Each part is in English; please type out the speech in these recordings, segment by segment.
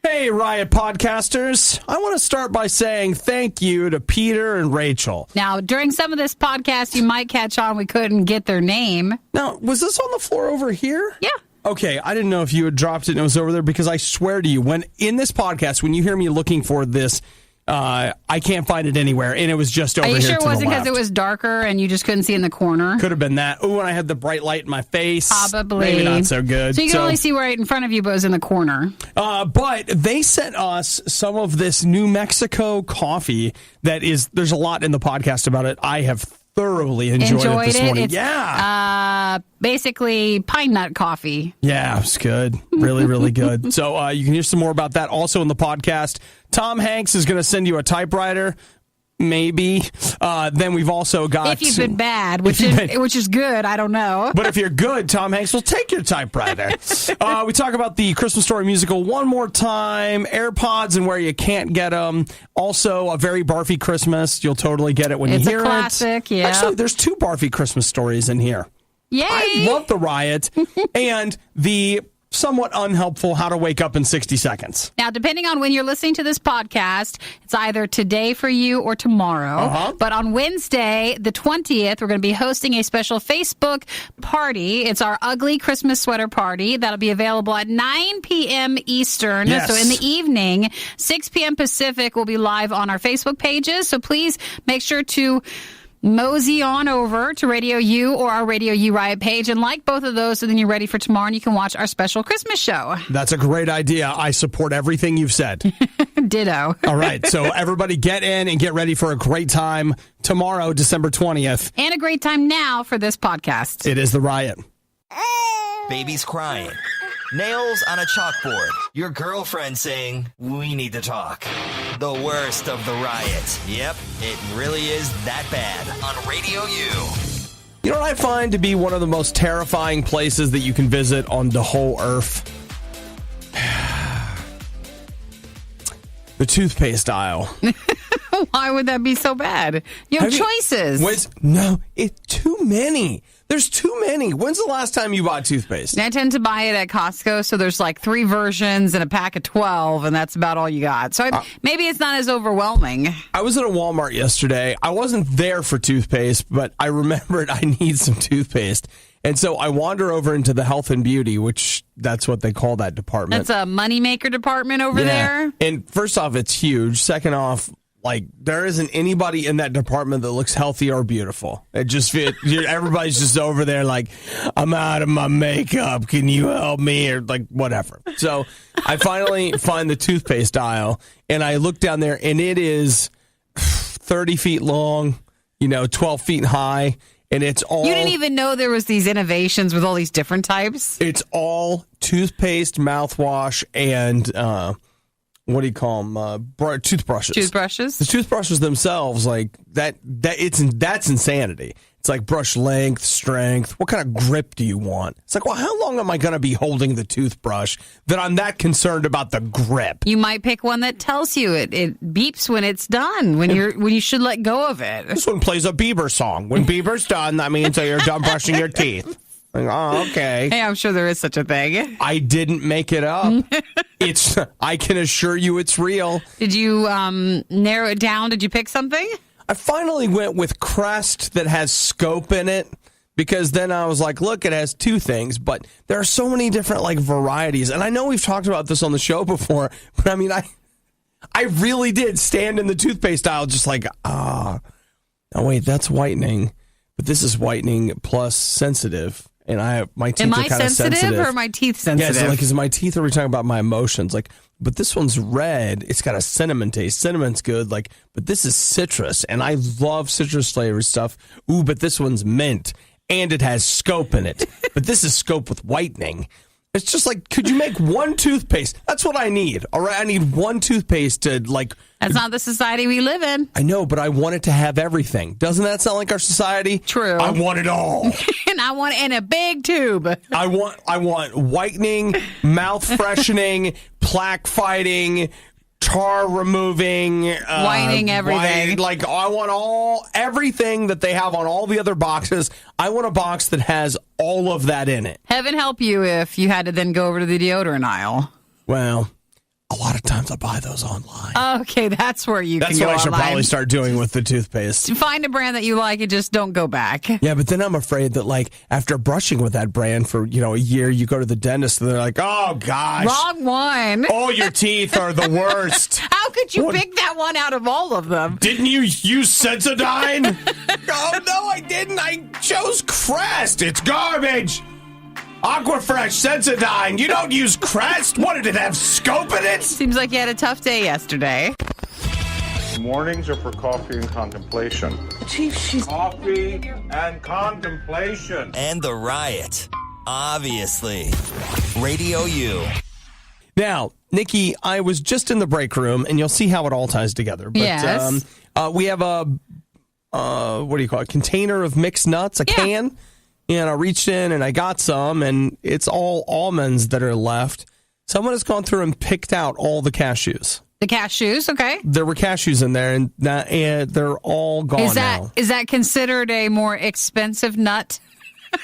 Hey, Riot podcasters. I want to start by saying thank you to Peter and Rachel. Now, during some of this podcast, you might catch on we couldn't get their name. Now, was this on the floor over here? Yeah. Okay, I didn't know if you had dropped it and it was over there because I swear to you, when in this podcast, when you hear me looking for this, I can't find it anywhere, and it was just over here. Are you to sure it wasn't because it was darker and you just couldn't see in the corner? Could have been that. Oh, and I had the bright light in my face. Probably. Maybe not so good. So you can only see right in front of you, but it was in the corner. But they sent us some of this New Mexico coffee that is, there's a lot in the podcast about it. I have thoroughly enjoyed it this morning. It's, basically pine nut coffee. Yeah, it's good. Really, really good. So you can hear some more about that also in the podcast. Tom Hanks is going to send you a typewriter. Maybe. Then we've also got... If you've been bad, which is good, I don't know. But if you're good, Tom Hanks will take your typewriter. We talk about the Christmas Story musical one more time, AirPods and where you can't get them. Also, A Very Barfy Christmas. You'll totally get it when you hear it. It's a classic, yeah. Actually, there's 2 Barfy Christmas stories in here. Yay! I love the Riot and the somewhat unhelpful How to Wake Up in 60 Seconds. Now, depending on when you're listening to this podcast, it's either today for you or tomorrow. But on Wednesday, the 20th, we're going to be hosting a special Facebook party. It's our ugly Christmas sweater party. That'll be available at 9 p.m. Eastern. Yes. So in the evening, 6 p.m. Pacific, will be live on our Facebook pages. So please make sure to mosey on over to Radio U or our Radio U Riot page and like both of those, so then you're ready for tomorrow and you can watch our special Christmas show. That's a great idea. I support everything you've said. Ditto. All right, so everybody get in and get ready for a great time tomorrow, December 20th. And a great time now for this podcast. It is the Riot. Baby's crying. Nails on a chalkboard. Your girlfriend saying, "We need to talk." The worst of the Riot. Yep, it really is that bad on Radio U. You know what I find to be one of the most terrifying places that you can visit on the whole earth? The toothpaste aisle. Why would that be so bad? You have choices. It's too many. There's too many. When's the last time you bought toothpaste? I tend to buy it at Costco, so there's like 3 versions and a pack of 12, and that's about all you got. So maybe it's not as overwhelming. I was at a Walmart yesterday. I wasn't there for toothpaste, but I remembered I need some toothpaste. And so I wander over into the health and beauty, which that's what they call that department. That's a moneymaker department over there. And first off, it's huge. Second off, like, there isn't anybody in that department that looks healthy or beautiful. It just everybody's just over there like, I'm out of my makeup. Can you help me? Or like, whatever. So I finally find the toothpaste aisle, and I look down there, and it is 30 feet long, 12 feet high, and it's all... You didn't even know there was these innovations with all these different types? It's all toothpaste, mouthwash, and... what do you call them? Toothbrushes. Toothbrushes? The toothbrushes themselves, like that's insanity. It's like brush length, strength. What kind of grip do you want? It's like, well, how long am I going to be holding the toothbrush that I'm that concerned about the grip? You might pick one that tells you it beeps when it's done, when you should let go of it. This one plays a Bieber song. When Bieber's done, that means that you're done brushing your teeth. Like, oh, okay. Hey, I'm sure there is such a thing. I didn't make it up. I can assure you it's real. Did you narrow it down? Did you pick something? I finally went with Crest that has scope in it, because then I was like, look, it has 2 things, but there are so many different like varieties. And I know we've talked about this on the show before, but I mean, I really did stand in the toothpaste aisle just like, oh wait, that's whitening, but this is whitening plus sensitive. And my teeth are kind of sensitive. Am I sensitive or are my teeth sensitive? Yeah, so my teeth, are we talking about my emotions? Like, but this one's red. It's got a cinnamon taste. Cinnamon's good. Like, but this is citrus, and I love citrus flavored stuff. Ooh, but this one's mint, and it has scope in it. But this is scope with whitening. It's just like, could you make one toothpaste? That's what I need. All right, I need one toothpaste to like. That's not the society we live in. I know, but I want it to have everything. Doesn't that sound like our society? True. I want it all. And I want it in a big tube. I want whitening, mouth freshening, plaque fighting, tar removing, whitening everything. I want everything that they have on all the other boxes. I want a box that has all of that in it. Heaven help you if you had to then go over to the deodorant aisle. Well, a lot of times I buy those online. Okay, that's where you That's can go what I should online. probably start doing with the toothpaste. Find a brand that you like and just don't go back. Yeah, but then I'm afraid that, like, after brushing with that brand for, a year, you go to the dentist and they're like, oh, gosh. Wrong one. All your teeth are the worst. How could you pick that one out of all of them? Didn't you use Sensodyne? Oh, no, I didn't. I chose Crest. It's garbage. Aquafresh, Sensodyne. You don't use Crest? What, did it have scope in it? Seems like you had a tough day yesterday. Mornings are for coffee and contemplation. Chief, she's... Coffee and contemplation. And the riot. Obviously. Radio U. Now, Nikki, I was just in the break room, and you'll see how it all ties together. But, yes. We have a, what do you call it, container of mixed nuts, a can. And I reached in and I got some, and it's all almonds that are left. Someone has gone through and picked out all the cashews. The cashews, okay. There were cashews in there, and they're all gone now. Is that considered a more expensive nut?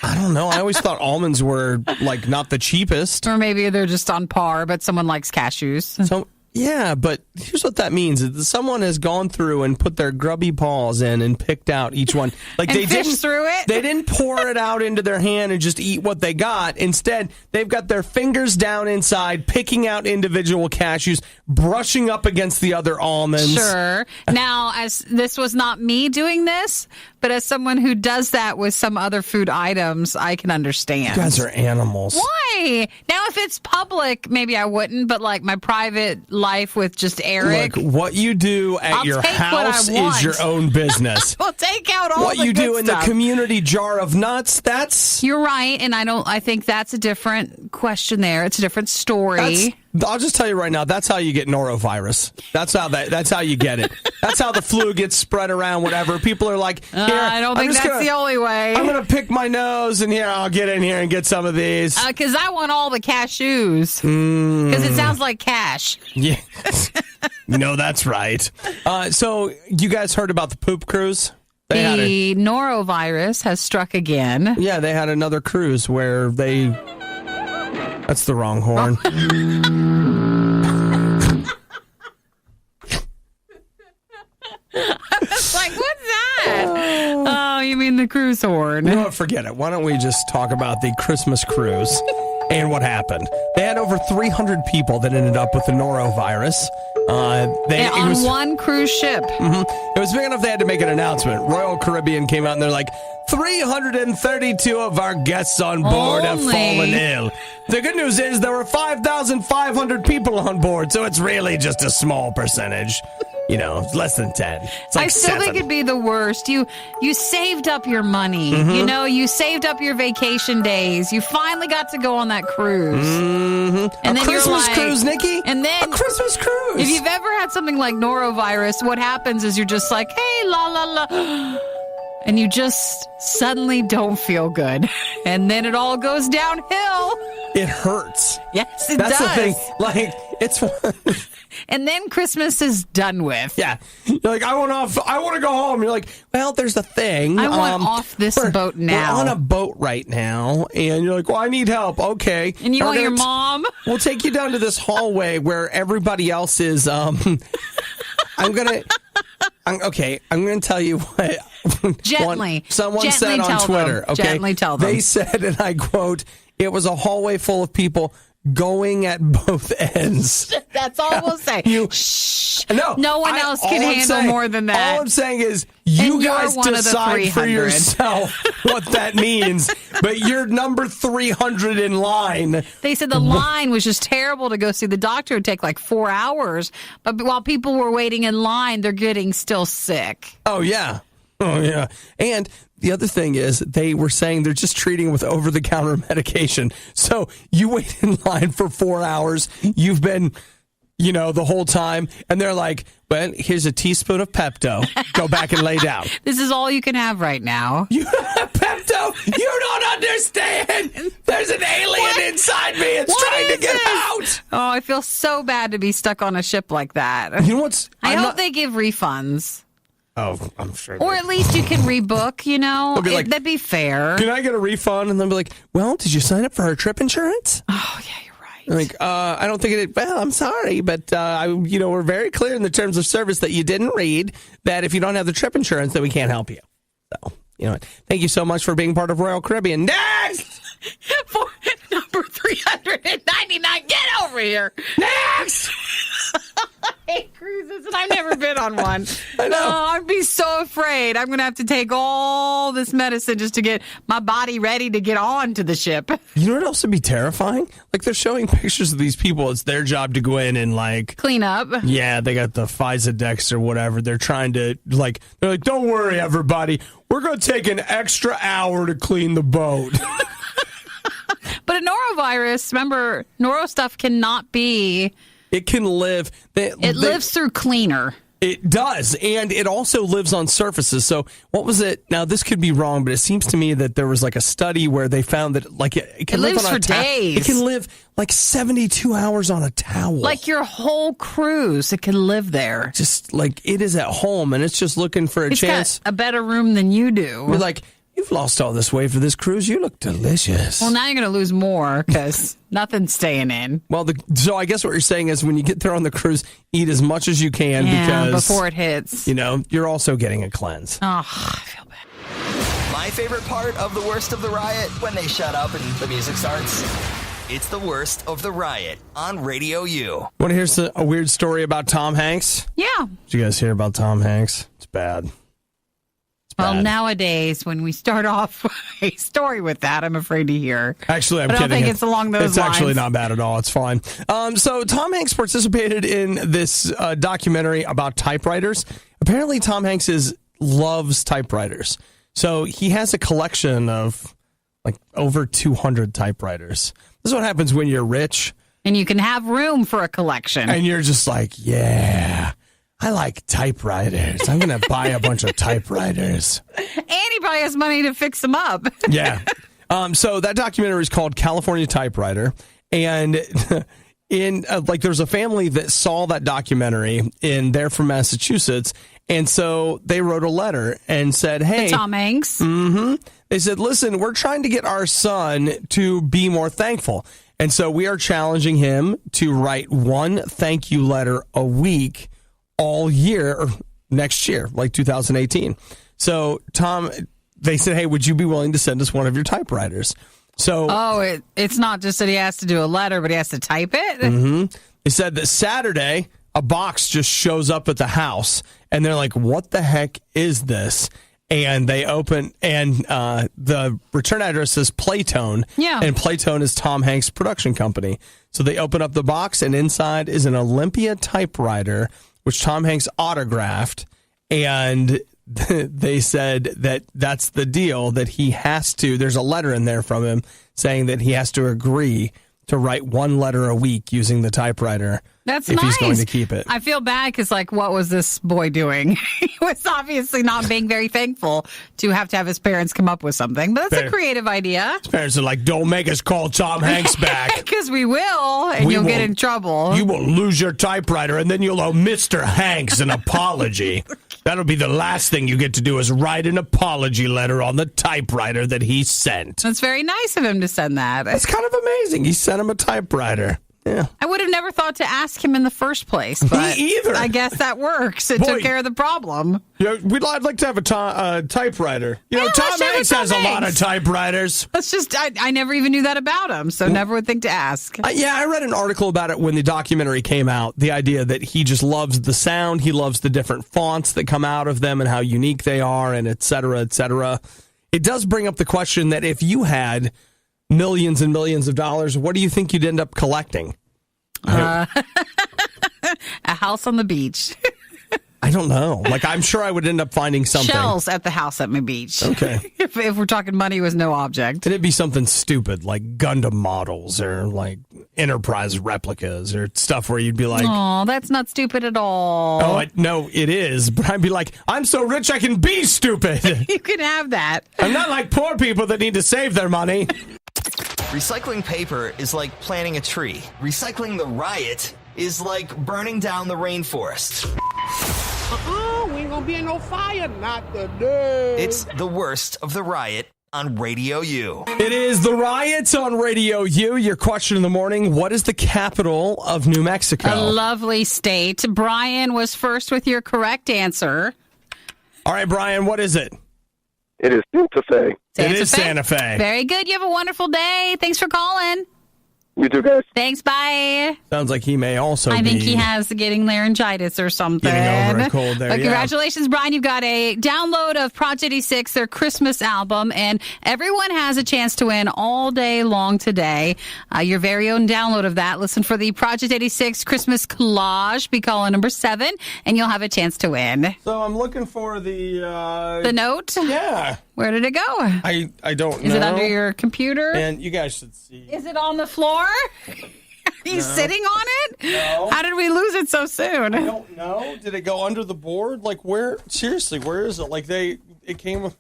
I don't know. I always thought almonds were, like, not the cheapest. Or maybe they're just on par, but someone likes cashews. So, yeah, but here's what that means. Someone has gone through and put their grubby paws in and picked out each one. Like, and they fished didn't through it? They didn't pour it out into their hand and just eat what they got. Instead, they've got their fingers down inside, picking out individual cashews, brushing up against the other almonds. Sure. Now, as this was not me doing this, but as someone who does that with some other food items, I can understand. You guys are animals. Why? Now, if it's public, maybe I wouldn't, but like my private life with just Eric. Look, what you do at I'll your take what I house want. is your own business. We'll take out all What the you good do in stuff. the community jar of nuts, that's... You're right, and I think that's a different question there. It's a different story. I'll just tell you right now, that's how you get norovirus. That's how you get it. That's how the flu gets spread around, whatever. People are like, here, I don't think that's the only way. I'm going to pick my nose, and here, I'll get in here and get some of these. Because I want all the cashews. Because it sounds like cash. Yeah. No, that's right. So you guys heard about the poop cruise? The norovirus has struck again. Yeah, they had another cruise where they... That's the wrong horn. It's like, what's that? Oh, you mean the cruise horn. You know what? Forget it. Why don't we just talk about the Christmas cruise and what happened? They had over 300 people that ended up with the norovirus. On one cruise ship. It was big enough they had to make an announcement. Royal Caribbean came out and they're like, 332 of our guests on board have fallen ill. The good news is there were 5,500 people on board, so it's really just a small percentage. It's less than 10. It's like I still 7. think it'd be the worst. You saved up your money. You saved up your vacation days. You finally got to go on that cruise. And then a Christmas cruise, Nikki? And then a Christmas cruise. If you've ever had something like norovirus, what happens is you're just like, hey, la, la, la. And you just suddenly don't feel good. And then it all goes downhill. It hurts. Yes, it That's does. the thing. Like, it's... And then Christmas is done with. Yeah. You're like, I want to go home. You're like, well, there's a thing. I want off this boat now. We're on a boat right now. And you're like, well, I need help. Okay. And you want your mom? We'll take you down to this hallway where everybody else is. I'm going to tell you what. Gently. Someone said on Twitter. Them. Okay. Gently tell them. They said, and I quote, it was a hallway full of people going at both ends. That's all we'll say. Shh. No one else can handle more than that. All I'm saying is you guys decide for yourself what that means, but you're number 300 in line. They said the line was just terrible to go see the doctor. It would take like 4 hours. But while people were waiting in line, they're getting still sick. Oh, yeah. And the other thing is they were saying they're just treating with over-the-counter medication. So you wait in line for 4 hours. You've been, the whole time. And they're like, well, here's a teaspoon of Pepto. Go back and lay down. This is all you can have right now. You have Pepto? You don't understand. There's an alien inside me. It's trying to get out. Oh, I feel so bad to be stuck on a ship like that. You know what's... I hope they give refunds. Oh, I'm sure. Or at least you can rebook, Like, that'd be fair. Can I get a refund? And they'll be like, well, did you sign up for our trip insurance? Oh, yeah, you're right. Like, I don't think it. Well, I'm sorry, but we're very clear in the terms of service that you didn't read that if you don't have the trip insurance, then we can't help you. So, you know what? Thank you so much for being part of Royal Caribbean. Next! For number 399, get over here. Next! I hate cruises, and I've never been on one. I know. I'd be so afraid. I'm going to have to take all this medicine just to get my body ready to get on to the ship. You know what else would be terrifying? Like, they're showing pictures of these people. It's their job to go in and, like... Clean up. Yeah, they got the FISA or whatever. They're trying to, they're like, don't worry, everybody. We're going to take an extra hour to clean the boat. But a norovirus, remember, noro stuff cannot be... It can live. It lives through cleaner. It does, and it also lives on surfaces. So what was it? Now, this could be wrong, but it seems to me that there was like a study where they found that like it can live lives on a for days. It can live like 72 hours on a towel. Like your whole cruise, it can live there. Just like it is at home, and it's just looking for a chance. Got a better room than you do. We're like, you've lost all this weight for this cruise. You look delicious. Well, now you're going to lose more because nothing's staying in. Well, so I guess what you're saying is when you get there on the cruise, eat as much as you can because before it hits. You're also getting a cleanse. Oh, I feel bad. My favorite part of the worst of the riot, when they shut up and the music starts. It's the worst of the riot on Radio U. Want to hear a weird story about Tom Hanks? Yeah. Did you guys hear about Tom Hanks? It's bad. Well, nowadays, when we start off a story with that, I'm afraid to hear. Actually, I'm kidding. I don't think it's along those lines. It's actually not bad at all. It's fine. So Tom Hanks participated in this documentary about typewriters. Apparently, Tom Hanks loves typewriters. So he has a collection of like over 200 typewriters. This is what happens when you're rich. And you can have room for a collection. And you're just like, yeah. I like typewriters. I'm going to buy a bunch of typewriters. And he probably has money to fix them up. Yeah. So that documentary is called California Typewriter. And there's a family that saw that documentary they're from Massachusetts. And so they wrote a letter and said, hey. Tom Hanks. Mm-hmm. They said, listen, we're trying to get our son to be more thankful. And so we are challenging him to write one thank you letter a week all year, or next year, like 2018. So, Tom, they said, hey, would you be willing to send us one of your typewriters? So, it's not just that he has to do a letter, but he has to type it? Mm-hmm. They said that Saturday, a box just shows up at the house, and they're like, what the heck is this? And they open, and the return address says Playtone. Yeah. And Playtone is Tom Hanks' production company. So they open up the box, and inside is an Olympia typewriter, which Tom Hanks autographed, and they said that that's the deal, that he has to, there's a letter in there from him saying that he has to agree to write one letter a week using the typewriter. That's if nice. He's going to keep it. I feel bad because, what was this boy doing? He was obviously not being very thankful to have his parents come up with something. But that's a creative idea. His parents are like, don't make us call Tom Hanks back. Because we will, and you'll get in trouble. You will lose your typewriter, and then you'll owe Mr. Hanks an apology. That'll be the last thing you get to do is write an apology letter on the typewriter that he sent. That's very nice of him to send that. That's kind of amazing. He sent him a typewriter. Yeah. I would have never thought to ask him in the first place, but me either. I guess that works. It took care of the problem. I'd like to have a typewriter. Tom Hanks has a lot of typewriters. That's just, I never even knew that about him, so never would think to ask. I read an article about it when the documentary came out, the idea that he just loves the sound, he loves the different fonts that come out of them and how unique they are, and et cetera, et cetera. It does bring up the question that if you had millions and millions of dollars, what do you think you'd end up collecting? A house on the beach. I don't know. I'm sure I would end up finding something. Shells at the house at my beach. Okay. if we're talking money was no object. And it'd be something stupid like Gundam models or Enterprise replicas or stuff where you'd be like, oh, that's not stupid at all. Oh, no, it is. But I'd be like, I'm so rich I can be stupid. You can have that. I'm not like poor people that need to save their money. Recycling paper is like planting a tree. Recycling the riot is like burning down the rainforest. We ain't gonna be in no fire, not today. It's the worst of the riot on Radio U. It is the Riots on Radio U. Your question in the morning, what is the capital of New Mexico? A lovely state. Brian was first with your correct answer. All right, Brian, what is it? It is Santa Fe. It is Santa Fe. Very good. You have a wonderful day. Thanks for calling. You too, guys. Thanks. Bye. Sounds like he may also I think he has getting laryngitis or something. Getting over a cold there, But yeah. congratulations, Brian. You've got a download of Project 86, their Christmas album, and everyone has a chance to win all day long today. Your very own download of that. Listen for the Project 86 Christmas collage. Be calling number 7, and you'll have a chance to win. So I'm looking for the note? Yeah. Where did it go? I don't know. Is it under your computer? And you guys should see. Is it on the floor? Are you sitting on it? No. How did we lose it so soon? I don't know. Did it go under the board? Like where? Seriously, where is it? Like it came with.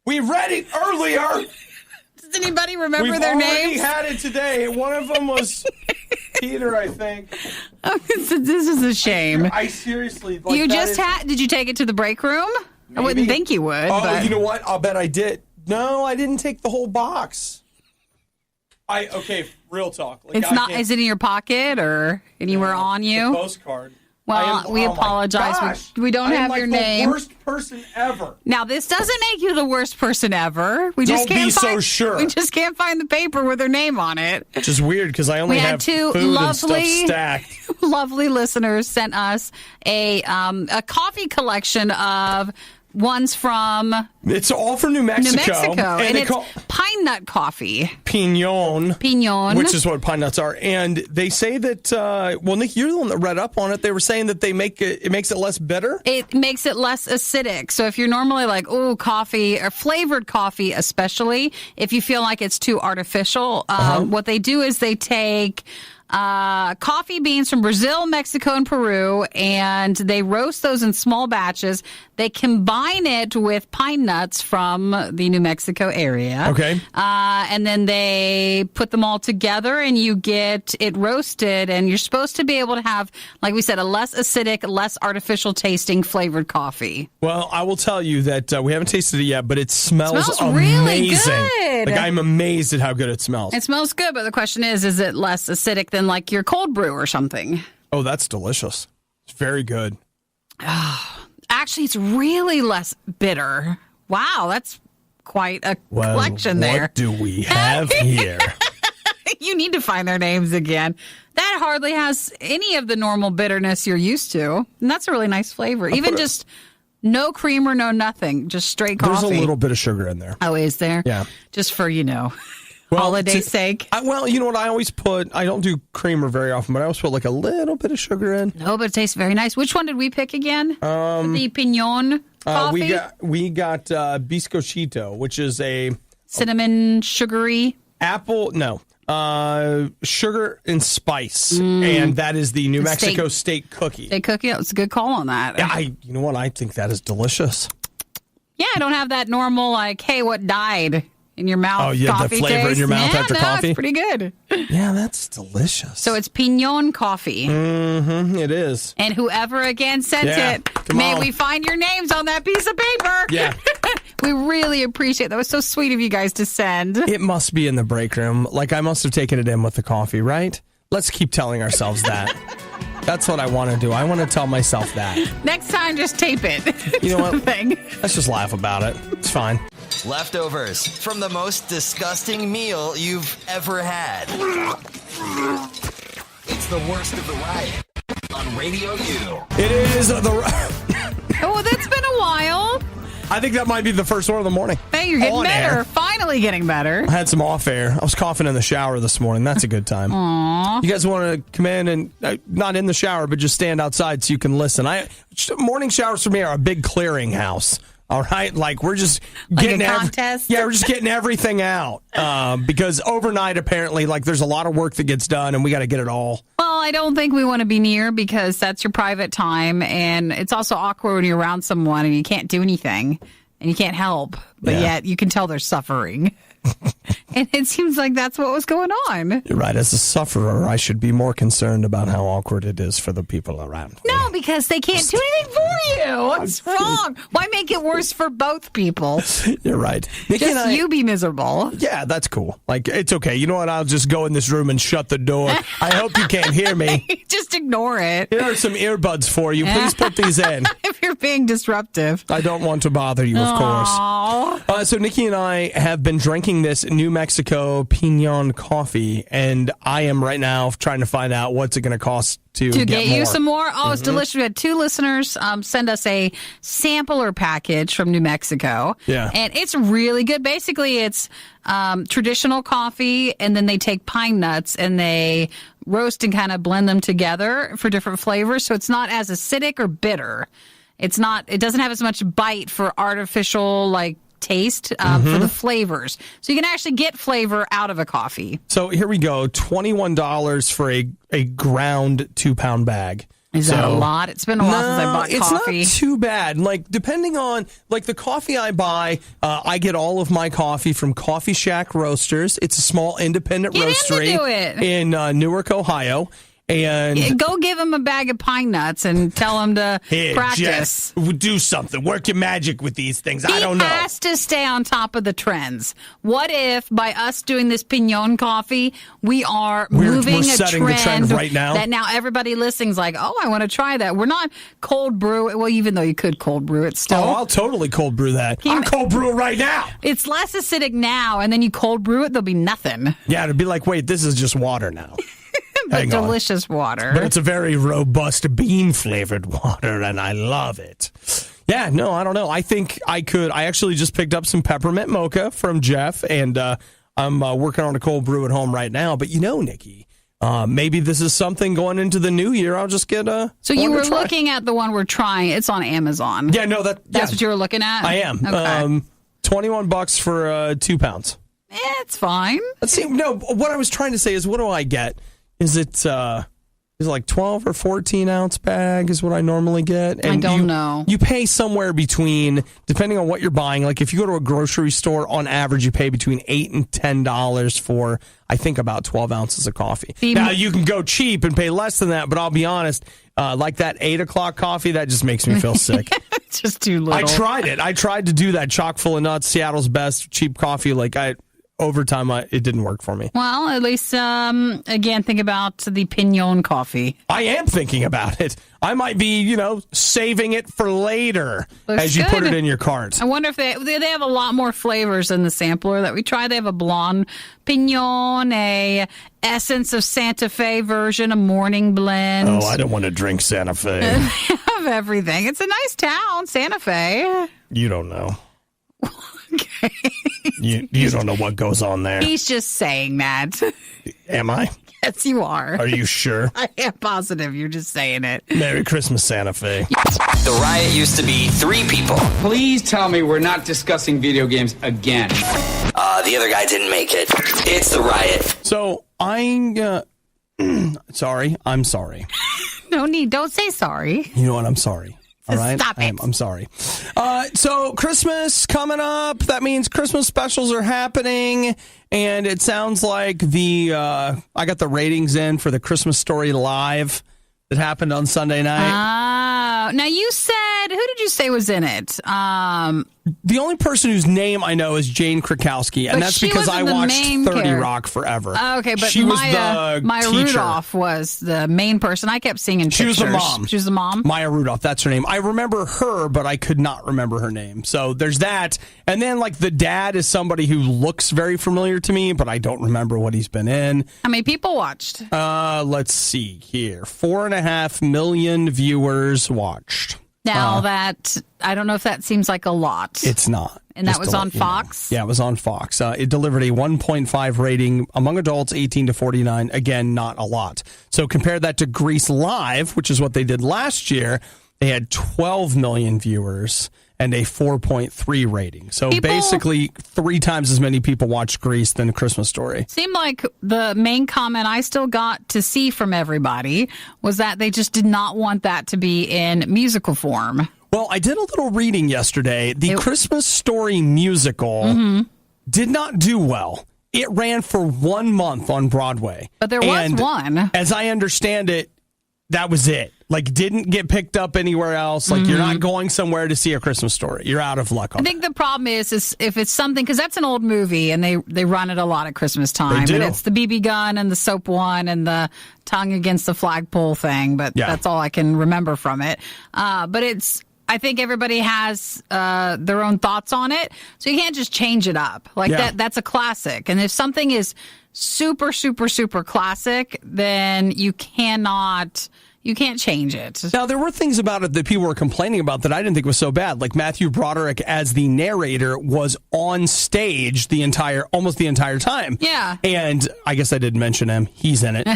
We read it earlier. Does anybody remember We've their already names? had it today. One of them was Peter, I think. This is a shame. I seriously. Like, You just had. Did you take it to the break room? I wouldn't think you would. Oh, but. you know what? I'll bet I did. No, I didn't take the whole box. Okay, real talk. Like, It's not. Is it in your pocket or anywhere on you? The postcard. Well, we apologize. We don't have your name. The worst person ever. Now, this doesn't make you the worst person ever. We just Don't can't be so find, sure. We just can't find the paper with their name on it. Which is weird because I only We had have two food and stuff lovely- stacked. Lovely listeners sent us a coffee collection of ones from It's all from New Mexico. and it's call pine nut coffee. Pinon, which is what pine nuts are. And they say that, well, Nick, you're the one that read up on it. They were saying that it makes it less bitter. It makes it less acidic. So if you're normally like, oh, coffee or flavored coffee, especially if you feel like it's too artificial, what they do is they take coffee beans from Brazil, Mexico, and Peru, and they roast those in small batches. They combine it with pine nuts from the New Mexico area. Okay. And then they put them all together, and you get it roasted, and you're supposed to be able to have, like we said, a less acidic, less artificial tasting flavored coffee. Well, I will tell you that we haven't tasted it yet, but it smells really amazing. good. Like, I'm amazed at how good it smells. It smells good, but the question is it less acidic than like your cold brew or something? Oh, that's delicious. It's very good. Actually, it's really less bitter. Wow, that's quite a collection there. What do we have here? You need to find their names again. That hardly has any of the normal bitterness you're used to. And that's a really nice flavor. Even just no creamer, no nothing. Just straight coffee. There's a little bit of sugar in there. Oh, is there? Yeah. Just for, holiday sake. Well, you know what? I always I don't do creamer very often, but I always put like a little bit of sugar in. No, but it tastes very nice. Which one did we pick again? The Pinon coffee? We got Bizcochito, which is a cinnamon sugary. Sugar and spice, and that is the New Mexico state cookie. State cookie. It's a good call on that. Yeah, you know what? I think that is delicious. Yeah, I don't have that normal like, hey, what died in your mouth? Oh, yeah, the coffee flavor taste. in your mouth after coffee. It's pretty good. Yeah, that's delicious. So it's Pinon coffee. Mm-hmm, it is. And whoever again sent it, may we find your names on that piece of paper. Yeah. We really appreciate it. That was so sweet of you guys to send. It must be in the break room. Like, I must have taken it in with the coffee, right? Let's keep telling ourselves that. That's what I want to do. I want to tell myself that. Next time, just tape it. You know what? Thing. Let's just laugh about it. It's fine. Leftovers from the most disgusting meal you've ever had. It's the worst of the riot on Radio U. It is Oh, that's been a while. I think that might be the first one of the morning. Hey, you're getting On better. air. Finally getting better. I had some off air. I was coughing in the shower this morning. That's a good time. Aww. You guys want to come in and not in the shower, but just stand outside so you can listen. Morning showers for me are a big clearinghouse. All right, like we're just getting a contest. we're just getting everything out because overnight apparently, like there's a lot of work that gets done, and we got to get it all. Well, I don't think we want to be near because that's your private time, and it's also awkward when you're around someone and you can't do anything and you can't help, but yet you can tell they're suffering. And it seems like that's what was going on. You're right. As a sufferer, I should be more concerned about how awkward it is for the people around me. No, because they can't do anything for you. What's wrong? Why make it worse for both people? You're right. Nikki Just and I, you be miserable. Yeah, that's cool. Like, it's okay. You know what? I'll just go in this room and shut the door. I hope you can't hear me. Just ignore it. Here are some earbuds for you. Please put these in. If you're being disruptive. I don't want to bother you, of course. Aww. So Nikki and I have been drinking this New Mexico Pinon coffee, and I am right now trying to find out what's it going to cost to get you more. some more. Oh, it's delicious. We had 2 listeners send us a sampler package from New Mexico. Yeah. And it's really good. Basically, it's traditional coffee, and then they take pine nuts and they roast and kind of blend them together for different flavors. So it's not as acidic or bitter. It doesn't have as much bite for artificial, like, taste for the flavors. So you can actually get flavor out of a coffee. So here we go. $21 for a ground 2-pound bag. Is that a lot? It's been a while since I bought coffee. It's not too bad. Like, depending on, like, the coffee I buy, I get all of my coffee from Coffee Shack Roasters. It's a small independent roastery in Newark, Ohio. And go give him a bag of pine nuts and tell him to practice. Jess, do something. Work your magic with these things. I don't know. He has to stay on top of the trends. What if by us doing this Pinon coffee, we're moving setting the trend right now? That now everybody listening's like, oh, I want to try that. We're not cold brew. Well, even though you could cold brew it still. Oh, I'll totally cold brew that. I'm cold brew it right now. It's less acidic now, and then you cold brew it, there'll be nothing. Yeah, it'd be like, wait, this is just water now. But delicious water. But it's a very robust bean-flavored water, and I love it. Yeah, no, I don't know. I think I could. I actually just picked up some peppermint mocha from Jeff, and I'm working on a cold brew at home right now. But Nikki, maybe this is something going into the new year. I'll just get a. So you were looking at the one we're trying. It's on Amazon. Yeah, no, that's what you were looking at? I am. Okay. $21 for 2 pounds. It's fine. Let's see. No, what I was trying to say is, what do I get? Is it like 12 or 14 ounce bag is what I normally get? And I don't know. You pay somewhere between, depending on what you're buying. Like if you go to a grocery store, on average, you pay between $8 and $10 for, I think, about 12 ounces of coffee. Now, you can go cheap and pay less than that, but I'll be honest, like that 8 o'clock coffee, that just makes me feel sick. It's just too little. I tried it. I tried to do that chock full of nuts, Seattle's best cheap coffee. Over time, it didn't work for me. Well, at least, again, think about the Pinon coffee. I am thinking about it. I might be, saving it for later as you good. put it in your cart. I wonder if they have a lot more flavors than the sampler that we tried. They have a blonde Pinon, a Essence of Santa Fe version, a morning blend. Oh, I don't want to drink Santa Fe. They have everything. It's a nice town, Santa Fe. You don't know. Okay. You don't know what goes on there. He's just saying that. Am I? Yes, you are. Are you sure? I am positive. You're just saying it. Merry Christmas, Santa Fe. The riot used to be 3 people. Please tell me we're not discussing video games again. The other guy didn't make it. It's the riot. So, sorry. I'm sorry. No need. Don't say sorry. You know what? I'm sorry. All right? Stop it. I'm sorry. So Christmas coming up. That means Christmas specials are happening. And it sounds like I got the ratings in for the Christmas Story Live that happened on Sunday night. Now you said, who did you say was in it? The only person whose name I know is Jane Krakowski, and that's because I watched 30 Rock forever. Okay, but she was the Maya teacher. Rudolph was the main person. I kept seeing in pictures. She was the mom. She was the mom? Maya Rudolph, that's her name. I remember her, but I could not remember her name. So there's that. And then, the dad is somebody who looks very familiar to me, but I don't remember what he's been in. How many people watched? Let's see here. 4.5 million viewers watched. Now I don't know if that seems like a lot. It's not. And that was on Fox? Yeah, it was on Fox. It delivered a 1.5 rating among adults 18 to 49. Again, not a lot. So compare that to Grease Live, which is what they did last year. They had 12 million viewers and a 4.3 rating. So basically 3 times as many people watched Grease than Christmas Story. Seemed like the main comment I still got to see from everybody was that they just did not want that to be in musical form. Well, I did a little reading yesterday. The Christmas Story musical did not do well. It ran for 1 month on Broadway. But there was one. As I understand it, that was it. Like, didn't get picked up anywhere else. Like, you're not going somewhere to see A Christmas Story. You're out of luck on I think the problem is if it's something, because that's an old movie, and they run it a lot at Christmas time. They do. And it's the BB gun and the soap one and the tongue against the flagpole thing, but that's all I can remember from it. But I think everybody has their own thoughts on it, so you can't just change it up. Like, that's a classic. And if something is super, super, super classic, then you can't change it. Now, there were things about it that people were complaining about that I didn't think was so bad. Like Matthew Broderick as the narrator was on stage almost the entire time. Yeah. And I guess I didn't mention him. He's in it.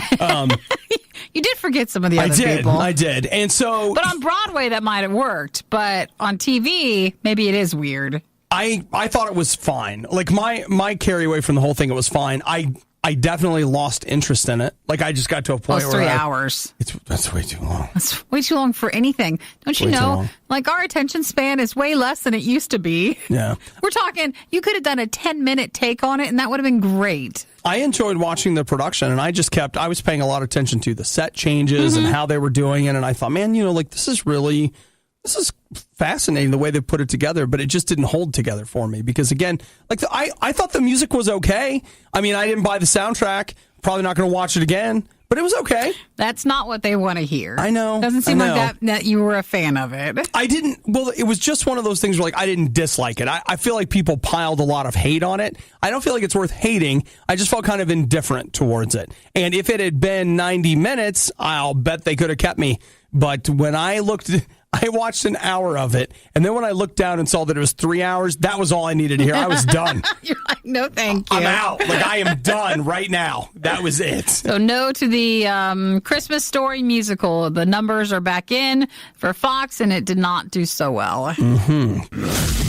You did forget some of the other people. I did. And so, but on Broadway, that might have worked. But on TV, maybe it is weird. I thought it was fine. Like, my carry away from the whole thing, it was fine. I definitely lost interest in it. Like, I just got to a point where 3 hours. That's way too long. That's way too long for anything. Don't you know? Like, our attention span is way less than it used to be. Yeah. We're talking, you could have done a 10-minute take on it, and that would have been great. I enjoyed watching the production, and I was paying a lot of attention to the set changes and how they were doing it, and I thought, man, like, this is fascinating the way they put it together, but it just didn't hold together for me because, again, like I thought the music was okay. I mean, I didn't buy the soundtrack. Probably not going to watch it again, but it was okay. That's not what they want to hear. I know. Doesn't seem like that you were a fan of it. I didn't. Well, it was just one of those things where, like, I didn't dislike it. I feel like people piled a lot of hate on it. I don't feel like it's worth hating. I just felt kind of indifferent towards it. And if it had been 90 minutes, I'll bet they could have kept me. But when I watched an hour of it, and then when I looked down and saw that it was 3 hours, that was all I needed to hear. I was done. You're like, no, thank you. I'm out. Like, I am done right now. That was it. So no to the Christmas Story musical. The numbers are back in for Fox, and it did not do so well.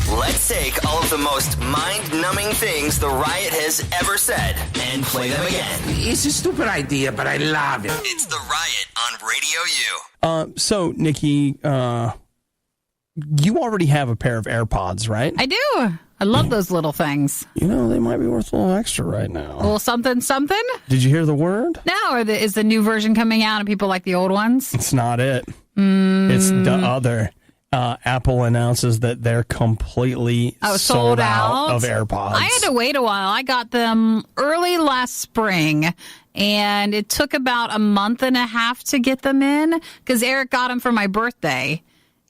Let's take all of the most mind-numbing things the Riot has ever said and play them again. It's a stupid idea, but I love it. It's the Riot on Radio U. So, Nikki, you already have a pair of AirPods, right? I do. I love those little things. You know, they might be worth a little extra right now. A little something, something? Did you hear the word? No, is the new version coming out and people like the old ones? It's not it. It's the other. Apple announces that they're completely sold out of AirPods. I had to wait a while. I got them early last spring, and it took about a month and a half to get them in because Eric got them for my birthday,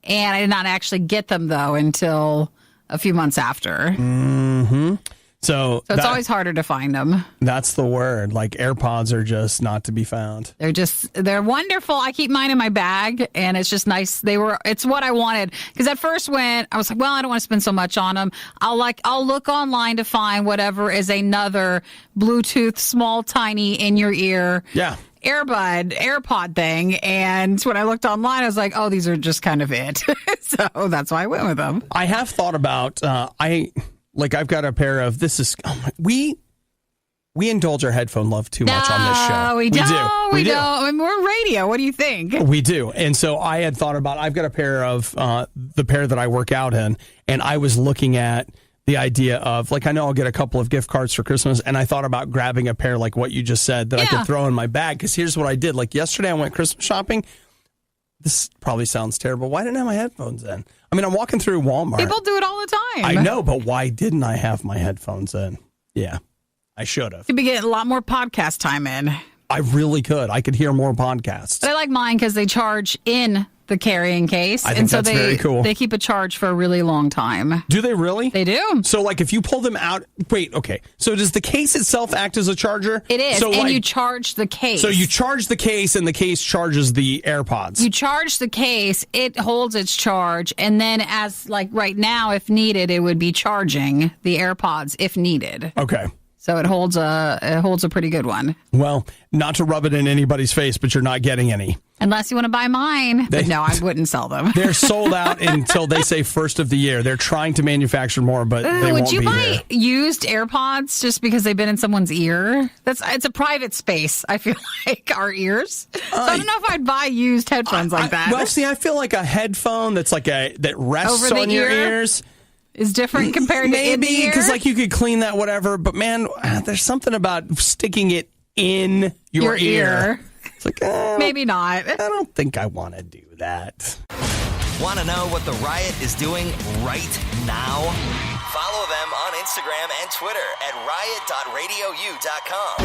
and I did not actually get them, though, until a few months after. Mm-hmm. So it's always harder to find them. That's the word. Like, AirPods are just not to be found. They're wonderful. I keep mine in my bag, and it's just nice. It's what I wanted. Because at first I was like, well, I don't want to spend so much on them. I'll look online to find whatever is another Bluetooth, small, tiny, in your ear. Yeah. AirPod thing. And when I looked online, I was like, oh, these are just kind of it. So that's why I went with them. I have thought about, I've got a pair of, we indulge our headphone love too much on this show. We don't. I mean, we're radio. What do you think? We do. And so I had thought about, I've got a pair of the pair that I work out in, and I was looking at the idea of, like, I know I'll get a couple of gift cards for Christmas, and I thought about grabbing a pair like what you just said that I could throw in my bag. Because here's what I did. Like, yesterday I went Christmas shopping. This probably sounds terrible. Why didn't I have my headphones in? I mean, I'm walking through Walmart. People do it all the time. I know, but why didn't I have my headphones in? Yeah, I should have. You'd be getting a lot more podcast time in. I really could. I could hear more podcasts. But I like mine because they charge in the carrying case. I think that's very cool. They keep a charge for a really long time. Do they really? They do. So, like, if you pull them out... Wait, okay. So does the case itself act as a charger? It is, so, and you charge the case. So you charge the case, and the case charges the AirPods. You charge the case, it holds its charge, and then as, like, right now, if needed, it would be charging the AirPods if needed. Okay. So it holds a pretty good one. Well, not to rub it in anybody's face, but you're not getting any. Unless you want to buy mine. But no, I wouldn't sell them. They're sold out until they say first of the year. They're trying to manufacture more, but they won't be here. Would you buy used AirPods just because they've been in someone's ear? It's a private space, I feel like, our ears. So I don't know if I'd buy used headphones like that. Well, see, I feel like a headphone that's that rests on your ears. is different compared to in the Maybe, ear? because like you could clean that, whatever. But man, there's something about sticking it in your ear. It's like, Maybe not. I don't think I want to do that. Want to know what the Riot is doing right now? Follow them on Instagram and Twitter at riot.radiou.com.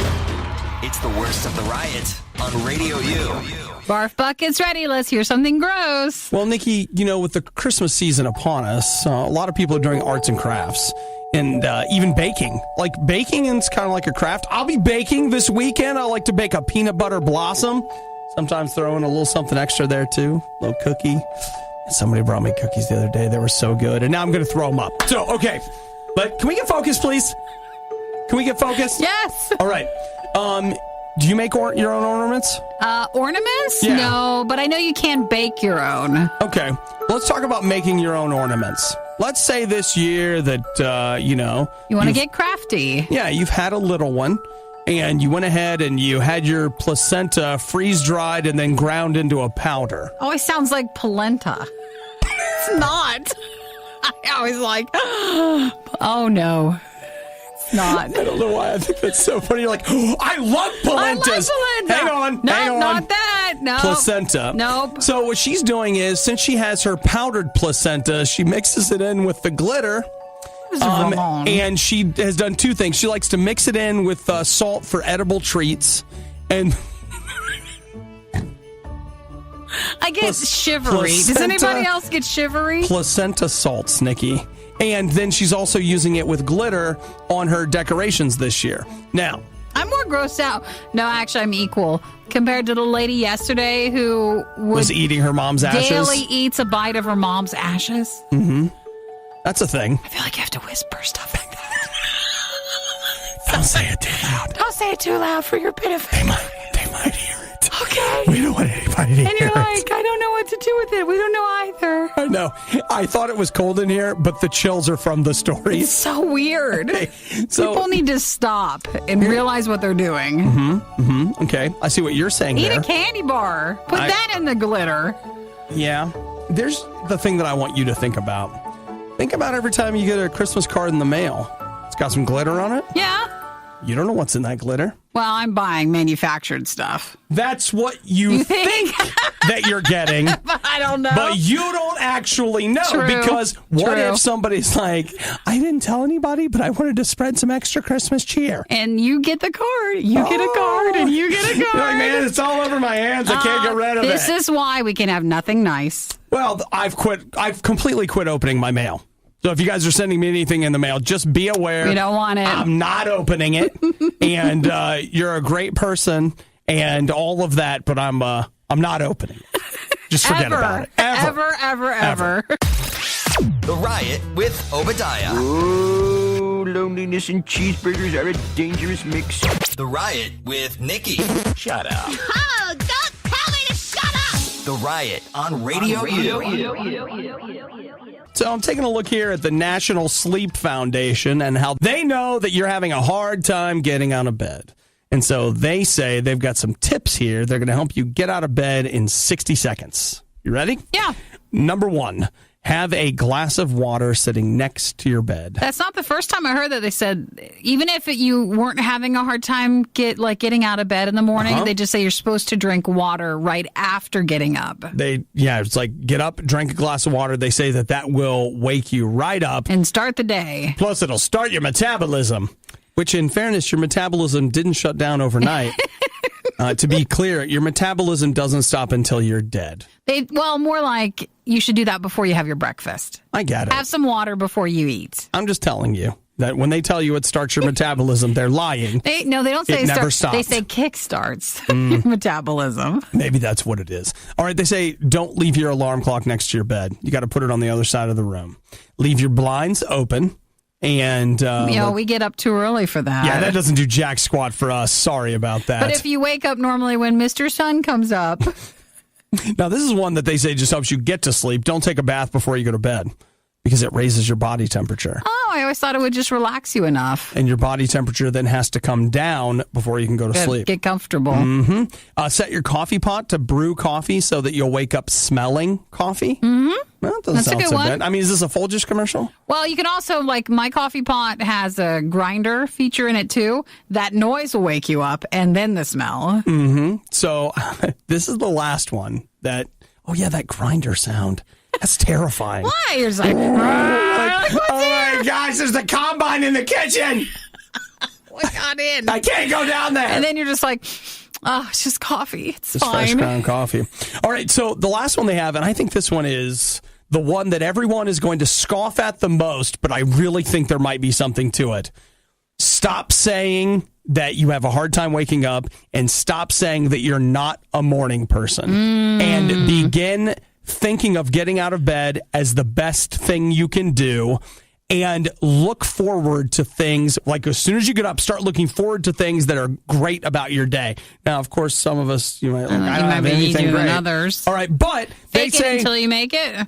It's the worst of the Riot on Radio U. Barf bucket's ready. Let's hear something gross. Well, Nikki, with the Christmas season upon us, a lot of people are doing arts and crafts and even baking. Like baking is kind of like a craft. I'll be baking this weekend. I like to bake a peanut butter blossom. Sometimes throw in a little something extra there too, a little cookie. Somebody brought me cookies the other day. They were so good. And now I'm going to throw them up. So, okay. But can we get focused, please? Can we get focused? Yes. All right. Do you make your own ornaments? Ornaments? Yeah. No, but I know you can bake your own. Okay. Let's talk about making your own ornaments. Let's say this year that, You want to get crafty. Yeah, you've had a little one. And you went ahead and you had your placenta freeze-dried and then ground into a powder. Always sounds like polenta. It's not. I always like, oh no, it's not. I don't know why I think that's so funny. You're like, oh, I love polentas. I love polenta. Hang on. Not that. No. Placenta. Nope. So what she's doing is, since she has her powdered placenta, she mixes it in with the glitter. And she has done two things. She likes to mix it in with salt for edible treats. And I get shivery. Does anybody else get shivery? Placenta salts, Nikki. And then she's also using it with glitter on her decorations this year. Now, I'm more grossed out. No, actually, I'm equal. Compared to the lady yesterday who was eating her mom's ashes. Daily eats a bite of her mom's ashes. Mm-hmm. That's a thing. I feel like you have to whisper stuff like that. Don't say it too loud. Don't say it too loud for your benefit. They might hear it. Okay. We don't want anybody to hear it. And you're like, I don't know what to do with it. We don't know either. I know. I thought it was cold in here, but the chills are from the stories. It's so weird. Okay. So, people need to stop and realize what they're doing. Okay. I see what you're saying Eat there. a candy bar. Put that in the glitter. Yeah. There's the thing that I want you to think about. Think about every time you get a Christmas card in the mail. It's got some glitter on it. Yeah. You don't know what's in that glitter. Well, I'm buying manufactured stuff. That's what you think that you're getting. But I don't know. But you don't actually know. True. Because what if somebody's like, I didn't tell anybody, but I wanted to spread some extra Christmas cheer. And you get the card. You get a card and you get a card. You're like, man, it's all over my hands. I can't get rid of it. This is why we can have nothing nice. Well, I've completely quit opening my mail. So if you guys are sending me anything in the mail, just be aware. We don't want it. I'm not opening it. And you're a great person and all of that, but I'm not opening it. Just forget about it. Ever. The Riot with Obadiah. Oh, loneliness and cheeseburgers are a dangerous mix. The Riot with Nikki. Shut up. Oh, don't tell me to shut up! The Riot on Radio U. So I'm taking a look here at the National Sleep Foundation and how they know that you're having a hard time getting out of bed. And so they say they've got some tips here. They're going to help you get out of bed in 60 seconds. You ready? Yeah. Number 1, have a glass of water sitting next to your bed. That's not the first time I heard that. They said even if you weren't having a hard time getting out of bed in the morning, they just say you're supposed to drink water right after getting up. It's like get up, drink a glass of water. They say that will wake you right up. And start the day. Plus, it'll start your metabolism, which in fairness, your metabolism didn't shut down overnight. To be clear, your metabolism doesn't stop until you're dead. More like you should do that before you have your breakfast. I get it. Have some water before you eat. I'm just telling you that when they tell you it starts your metabolism, they're lying. They don't say it never stops. They say kick starts your metabolism. Maybe that's what it is. All right, they say don't leave your alarm clock next to your bed. You got to put it on the other side of the room. Leave your blinds open. And we get up too early for that. Yeah, that doesn't do jack squat for us. Sorry about that. But if you wake up normally when Mr. Sun comes up. Now, this is one that they say just helps you get to sleep. Don't take a bath before you go to bed. Because it raises your body temperature. Oh, I always thought it would just relax you enough. And your body temperature then has to come down before you can go to sleep. Get comfortable. Mm-hmm. Set your coffee pot to brew coffee so that you'll wake up smelling coffee. Mm-hmm. Well, that doesn't That's sound a good so one. bad. I mean, is this a Folgers commercial? Well, you can also, like, my coffee pot has a grinder feature in it, too. That noise will wake you up, and then the smell. Mm-hmm. So this is the last one that, that grinder sound. That's terrifying. Why? You're just like, oh my gosh, there's the combine in the kitchen. what got in? I can't go down there. And then you're just like, oh, it's just coffee. It's just fine. Fresh ground coffee. All right, so the last one they have, and I think this one is the one that everyone is going to scoff at the most, but I really think there might be something to it. Stop saying that you have a hard time waking up, and stop saying that you're not a morning person. And begin thinking of getting out of bed as the best thing you can do, and look forward to things. Like, as soon as you get up, start looking forward to things that are great about your day. Now, of course, some of us, I don't have anything great. Others. All right, but they say, it until you make it.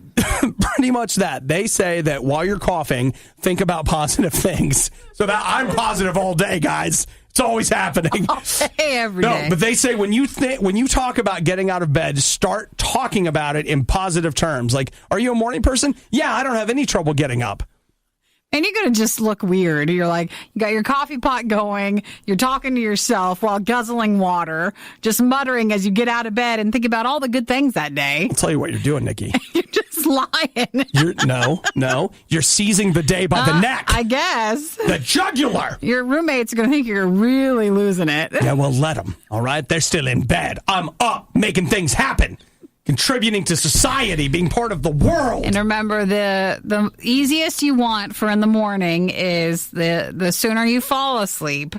pretty much that. They say that while you're coughing, think about positive things. So that I'm positive all day, guys. It's always happening. All day, every day. No, but they say when you talk about getting out of bed, start talking about it in positive terms. Like, are you a morning person? Yeah, I don't have any trouble getting up. And you're going to just look weird. You're like, you got your coffee pot going, you're talking to yourself while guzzling water, just muttering as you get out of bed and think about all the good things that day. I'll tell you what you're doing, Nikki. You're just lying. No. You're seizing the day by the neck. I guess. The jugular. Your roommates are going to think you're really losing it. Yeah, well, let them, all right? They're still in bed. I'm up, making things happen. Contributing to society, being part of the world. And remember, the easiest you want for in the morning is the sooner you fall asleep,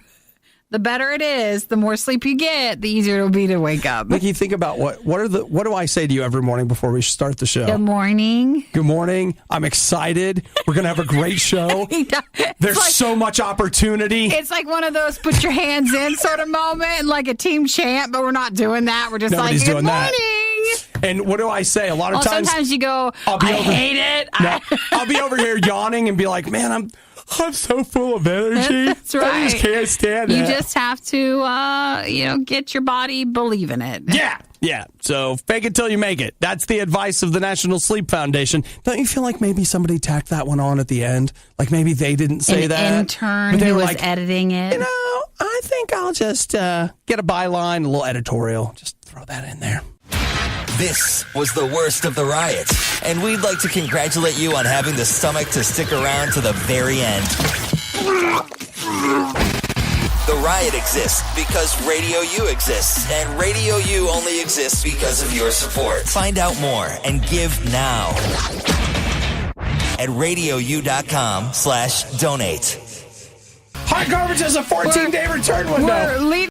the better it is. The more sleep you get, the easier it'll be to wake up. Nikki, think about what do I say to you every morning before we start the show? Good morning. Good morning. I'm excited. We're going to have a great show. There's like, so much opportunity. It's like one of those put your hands in sort of moment, like a team chant, but we're not doing that. We're just Nobody's like, good doing morning. That. And what do I say? A lot of times. Sometimes you go, hate it. No, I'll be over here yawning and be like, man, I'm so full of energy. That's right. I just can't stand it. You just have to, get your body believing it. Yeah. So fake it till you make it. That's the advice of the National Sleep Foundation. Don't you feel like maybe somebody tacked that one on at the end? Like maybe they didn't say that. An intern who was editing it. I think I'll just get a byline, a little editorial. Just throw that in there. This was the worst of the riot, and we'd like to congratulate you on having the stomach to stick around to the very end. The riot exists because Radio U exists, and Radio U only exists because of your support. Find out more and give now at radiou.com/donate. Hot Garbage has a 14-day return window. We're leaving